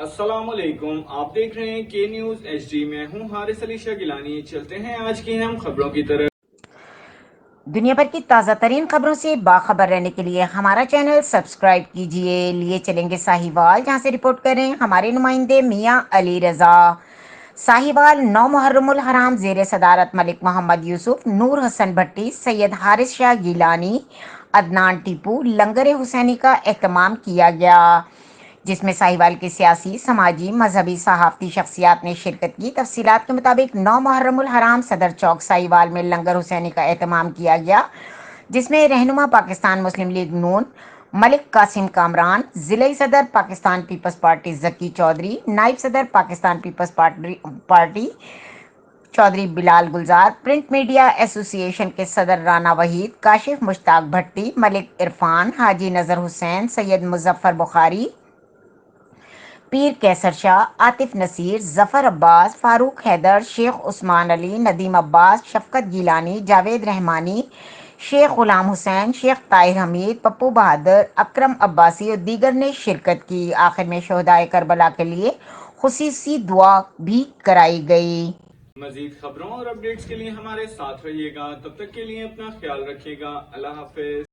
अस्सलाम वालेकुम, आप देख रहे हैं के न्यूज HD। मैं हूं हारिस अली शाह गिलानी। चलते हैं आज की अहम खबरों की तरफ। दुनिया भर की ताज़ा तरीन खबरों से बाखबर रहने के लिए हमारा चैनल सब्सक्राइब कीजिए। लिए चलेंगे साहिवाल, जहां से रिपोर्ट करें हमारे नुमाइंदे मियां अली रजा। साहिवाल 9 मुहर्रमुल हराम ज़ेर सदारत मलिक मोहम्मद यूसुफ, नूर हसन भट्टी, सैयद हारिस शाह गिलानी, अदनान टीपू, लंगर हुसैनी का एहतमाम किया गया, जिसमें साहिवाल के सियासी, समाजी, मजहबी, सहाफ़ती शख्सियात ने शिरकत की। तफसीलात के मुताबिक 9 मुहर्रमुल हराम सदर चौक साहिवाल में लंगर हुसैनी का एहतमाम किया गया, जिसमें रहनुमा पाकिस्तान मुस्लिम लीग नून मलिक कासिम कामरान, ज़िले सदर पाकिस्तान पीपल्स पार्टी जकी चौधरी, नायब सदर पाकिस्तान पीपल्स पार्टी चौधरी बिलाल गुलजार, प्रिंट मीडिया एसोसिएशन के सदर राना वहीद, काशिफ मुश्ताक भट्टी, मलिक इरफान, हाजी नज़र हुसैन, सैयद मुजफ्फर बुखारी, पीर कैसर शाह, आतिफ नसीर, जफर अब्बास, फारूक हैदर, शेख उस्मान अली, नदीम अब्बास, शफकत गिलानी, जावेद रहमानी, शेख गुलाम हुसैन, शेख ताहिर हमीद, पप्पू बहादुर, अकरम अब्बासी और दीगर ने शिरकत की। आखिर में शहदाए करबला के लिए खुसूसी दुआ भी कराई गई। मजीद खबरों और अपडेट्स के लिए हमारे साथ रहिएगा। तब तक के लिए अपना ख्याल रखिएगा। अल्लाह हाफिज।